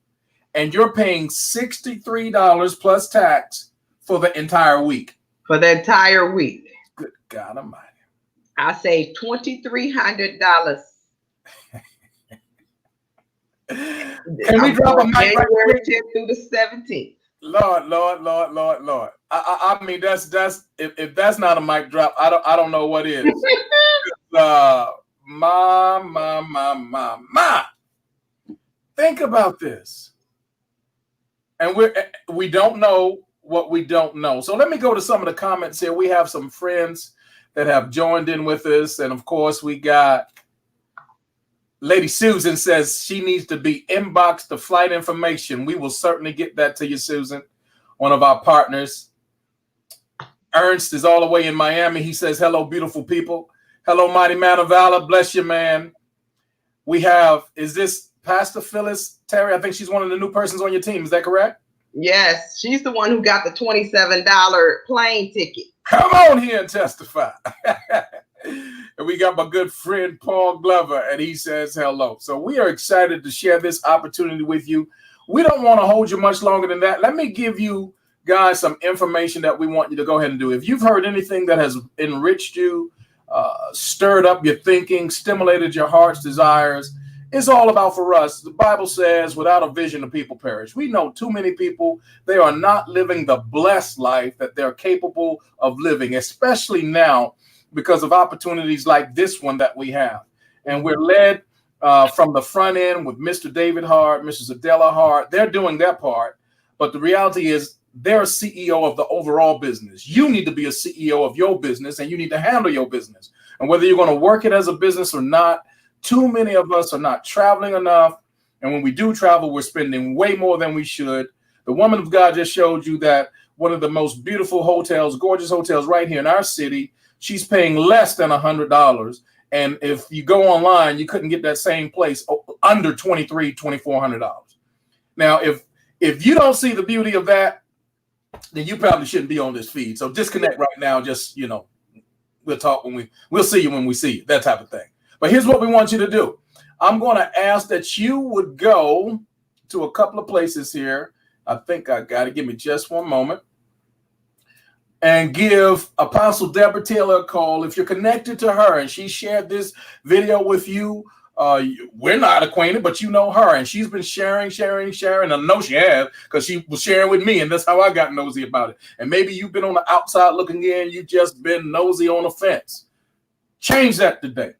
and you're paying $63 plus tax for the entire week. for the entire week. Good God Almighty. I saved $2,300. Can we drop a mic right January 10th through the 17th? Lord. I mean, that's if that's not a mic drop, I don't know what is. My. Think about this. And we don't know what we don't know. So let me go to some of the comments here. We have some friends that have joined in with us. And of course, we got Lady Susan says she needs to be inboxed the flight information. We will certainly get that to you, Susan, one of our partners. Ernst is all the way in Miami. He says, hello, beautiful people. Hello, mighty man of valor. Bless you, man. We have, is this Pastor Phyllis Terry? I think she's one of the new persons on your team. Is that correct? Yes, she's the one who got the $27 plane ticket. Come on here and testify. And we got my good friend Paul Glover, and he says hello. So we are excited to share this opportunity with you. We don't want to hold you much longer than that. Let me give you guys some information that we want you to go ahead and do. If you've heard anything that has enriched you, stirred up your thinking, stimulated your heart's desires, it's all about for us. The Bible says, without a vision, the people perish. We know too many people, they are not living the blessed life that they're capable of living, especially now because of opportunities like this one that we have. And we're led from the front end with Mr. David Hart, Mrs. Adela Hart. They're doing their part. But the reality is they're a CEO of the overall business. You need to be a CEO of your business, and you need to handle your business. And whether you're going to work it as a business or not, too many of us are not traveling enough. And when we do travel, we're spending way more than we should. The woman of God just showed you that one of the most beautiful hotels, gorgeous hotels right here in our city, she's paying less than $100. And if you go online, you couldn't get that same place under $2,300, $2,400. Now, if you don't see the beauty of that, then you probably shouldn't be on this feed. So disconnect right now. Just, we'll talk we'll see you when we see you, that type of thing. But here's what we want you to do. I'm going to ask that you would go to a couple of places here. I think I got to give me just one moment. And give Apostle Deborah Taylor a call. If you're connected to her and she shared this video with you, we're not acquainted, but you know her. And she's been sharing. And I know she has because she was sharing with me. And that's how I got nosy about it. And maybe you've been on the outside looking in. You've just been nosy on the fence. Change that today.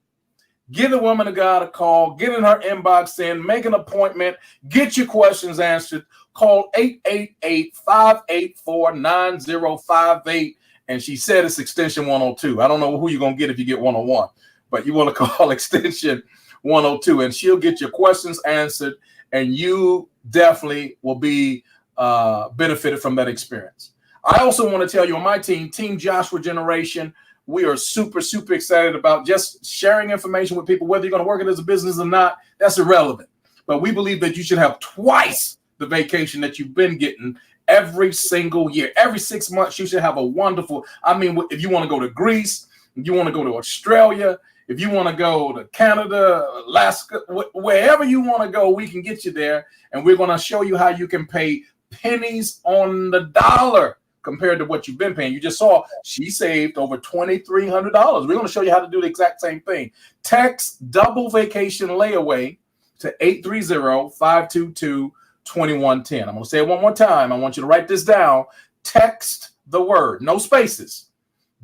Give the woman of God a call. Get in her inbox in. Make an appointment. Get your questions answered. Call 888-584-9058. And she said it's extension 102. I don't know who you're going to get if you get 101. But you want to call extension 102. And she'll get your questions answered. And you definitely will be benefited from that experience. I also want to tell you on my team, Team Joshua Generation, we are super, super excited about just sharing information with people, whether you're going to work it as a business or not. That's irrelevant. But we believe that you should have twice the vacation that you've been getting every single year. Every 6 months, you should have a wonderful, if you want to go to Greece, if you want to go to Australia, if you want to go to Canada, Alaska, wherever you want to go, we can get you there. And we're going to show you how you can pay pennies on the dollar compared to what you've been paying. You just saw she saved over $2,300. We're going to show you how to do the exact same thing. Text double vacation layaway to 830-522-2110. I'm going to say it one more time. I want you to write this down. Text the word, no spaces,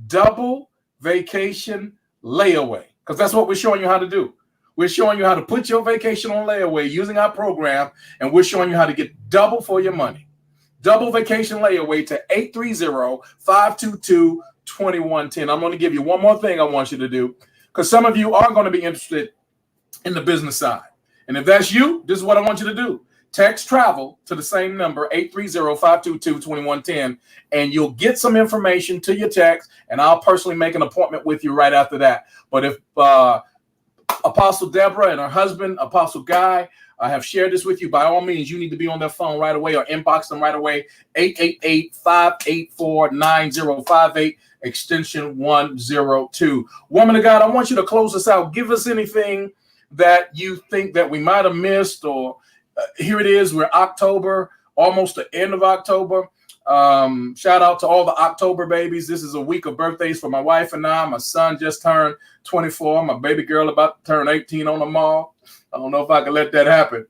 double vacation layaway, because that's what we're showing you how to do. We're showing you how to put your vacation on layaway using our program, and we're showing you how to get double for your money. Double vacation layaway to 830-522-2110. I'm going to give you one more thing I want you to do, because some of you are going to be interested in the business side. And if that's you, this is what I want you to do. Text travel to the same number, 830-522-2110, and you'll get some information to your text, and I'll personally make an appointment with you right after that. But if Apostle Deborah and her husband, Apostle Guy, have shared this with you, by all means, you need to be on their phone right away or inbox them right away, 888-584-9058, extension 102. Woman of God, I want you to close us out. Give us anything that you think that we might have missed, or here it is, we're October, almost the end of October. Shout out to all the October babies. This is a week of birthdays for my wife and I. My son just turned 24. My baby girl about to turn 18 on the mall. I don't know if I can let that happen.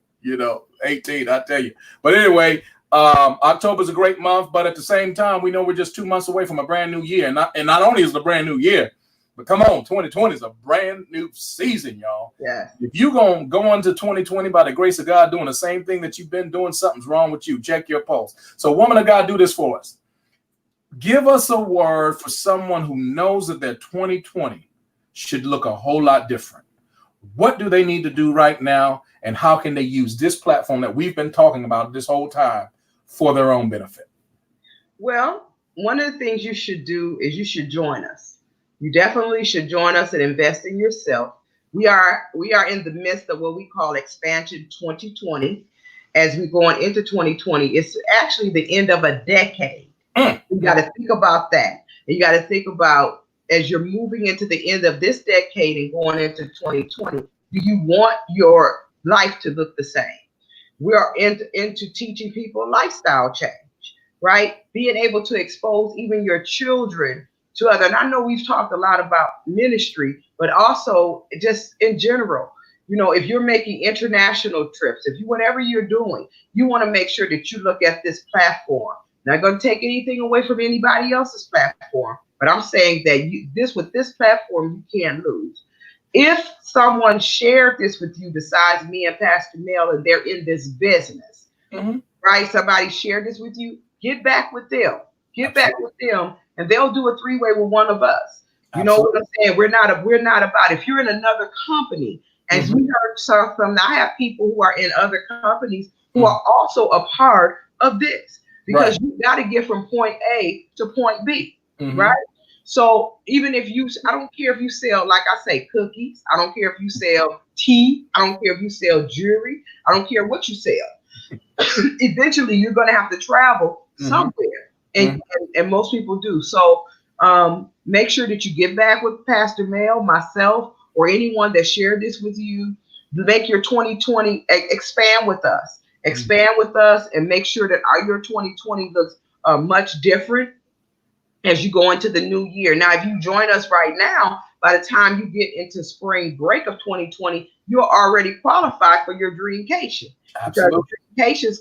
18, I tell you. But anyway, October is a great month, but at the same time, we know we're just 2 months away from a brand new year. And not only is it a brand new year, but come on, 2020 is a brand new season, y'all. Yeah. If you're going to go into 2020 by the grace of God doing the same thing that you've been doing, something's wrong with you. Check your pulse. So, woman of God, do this for us. Give us a word for someone who knows that their 2020 should look a whole lot different. What do they need to do right now, and how can they use this platform that we've been talking about this whole time for their own benefit? Well, one of the things you should do is you should join us. You definitely should join us and invest in yourself. We are in the midst of what we call Expansion 2020. As we're going into 2020, it's actually the end of a decade. You got to think about that. And you got to think about, as you're moving into the end of this decade and going into 2020, do you want your life to look the same? We are into teaching people lifestyle change, right? Being able to expose even your children to other. And I know we've talked a lot about ministry, but also just in general, if you're making international trips, whatever you're doing, you want to make sure that you look at this platform. Not going to take anything away from anybody else's platform, but I'm saying that with this platform, you can't lose. If someone shared this with you besides me and Pastor Mel, and they're in this business, right? Somebody shared this with you, get back with them. Get back with them, and they'll do a three-way with one of us. You know what I'm saying? We're not about, if you're in another company, as we heard from, I have people who are in other companies who are also a part of this, because you got to get from point A to point B, right? So even if I don't care if you sell, like I say, cookies. I don't care if you sell tea. I don't care if you sell jewelry. I don't care what you sell. Eventually, you're going to have to travel somewhere. And most people do. So make sure that you get back with Pastor Mel, myself, or anyone that shared this with you. Make your 2020 expand with us. Expand with us and make sure that your 2020 looks much different as you go into the new year. Now, if you join us right now, by the time you get into spring break of 2020, you're already qualified for your DreamCation. Absolutely. Because DreamCations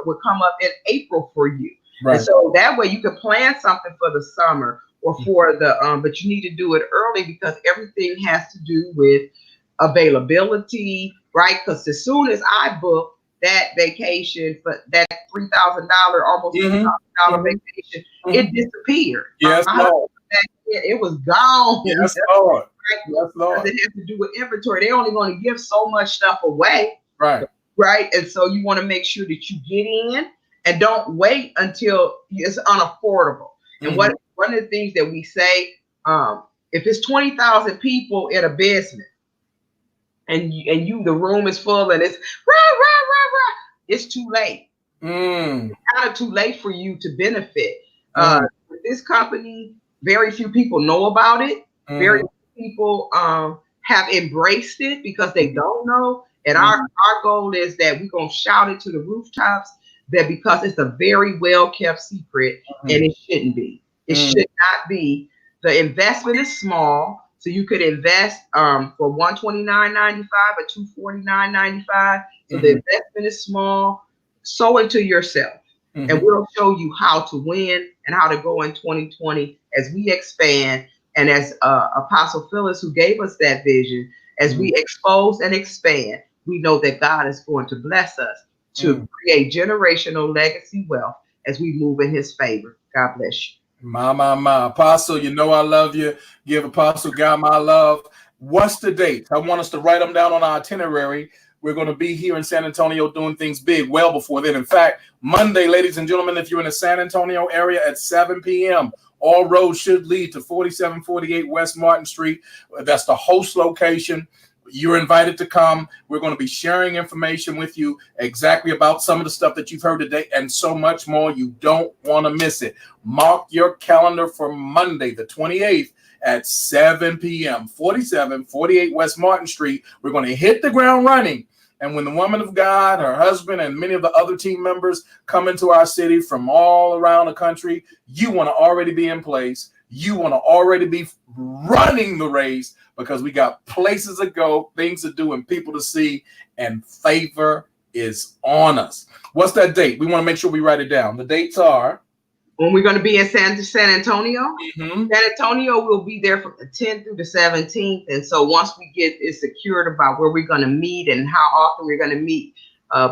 will come up in April for you. Right. And so that way you can plan something for the summer or for but you need to do it early, because everything has to do with availability, right? Because as soon as I book that vacation for that $3,000, almost $3,000 vacation, it disappeared. Yes, Lord. It was gone. Yes, Lord. Yes, Lord. It has to do with inventory. They're only going to give so much stuff away. Right. Right. And so you want to make sure that you get in and don't wait until it's unaffordable. And one of the things that we say, if it's 20,000 people in a business and the room is full and it's it's too late. It's kind of too late for you to benefit. With this company, very few people know about it. Very few people have embraced it because they don't know. And our goal is that we're going to shout it to the rooftops, that because it's a very well-kept secret, and it shouldn't be. It should not be. The investment is small, so you could invest for $129.95 or $249.95. So the investment is small. Sow into yourself, and we'll show you how to win and how to go in 2020 as we expand. And as Apostle Phyllis, who gave us that vision, as we expose and expand, we know that God is going to bless us to create generational legacy wealth as we move in his favor. God bless you. My Apostle, I love you. Give Apostle God my love. What's the date? I want us to write them down on our itinerary. We're going to be here in San Antonio doing things big well before then. In fact, Monday, ladies and gentlemen, if you're in the San Antonio area at 7 p.m., all roads should lead to 4748 West Martin Street. That's the host location. You're invited to come. We're going to be sharing information with you exactly about some of the stuff that you've heard today and so much more. You don't want to miss it. Mark your calendar for Monday, the 28th at 7 p.m., 4748 West Martin Street. We're going to hit the ground running. And when the woman of God, her husband, and many of the other team members come into our city from all around the country, you want to already be in place. You want to already be running the race, because we got places to go, things to do, and people to see, and favor is on us. What's that date? We want to make sure we write it down. The dates are... When we're going to be in San Antonio. Mm-hmm. San Antonio will be there from the 10th through the 17th. And so once we get it secured about where we're going to meet and how often we're going to meet,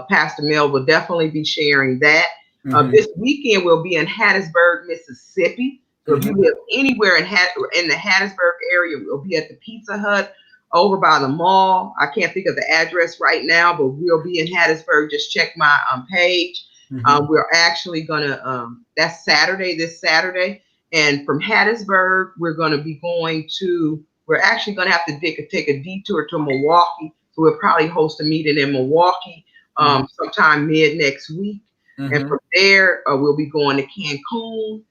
Pastor Mel will definitely be sharing that. Mm-hmm. This weekend we'll be in Hattiesburg, Mississippi. So if you live anywhere in the Hattiesburg area, we'll be at the Pizza Hut over by the mall. I can't think of the address right now, but we'll be in Hattiesburg. Just check my page. Mm-hmm. We're actually gonna that's this Saturday, and from Hattiesburg we're actually gonna have to take a detour to Milwaukee. So we'll probably host a meeting in Milwaukee sometime mid next week. Mm-hmm. And from there we'll be going to Cancun.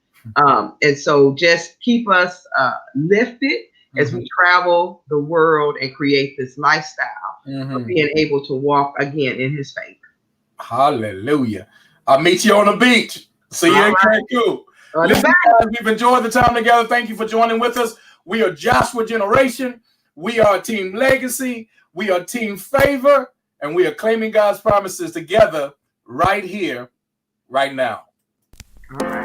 And so just keep us lifted as we travel the world and create this lifestyle of being able to walk again in his favor. Hallelujah. I'll meet you on the beach. See you in Cancun. Listen, guys, we've enjoyed the time together. Thank you for joining with us. We are Joshua Generation. We are Team Legacy. We are Team Favor. And we are claiming God's promises together right here, right now. All right.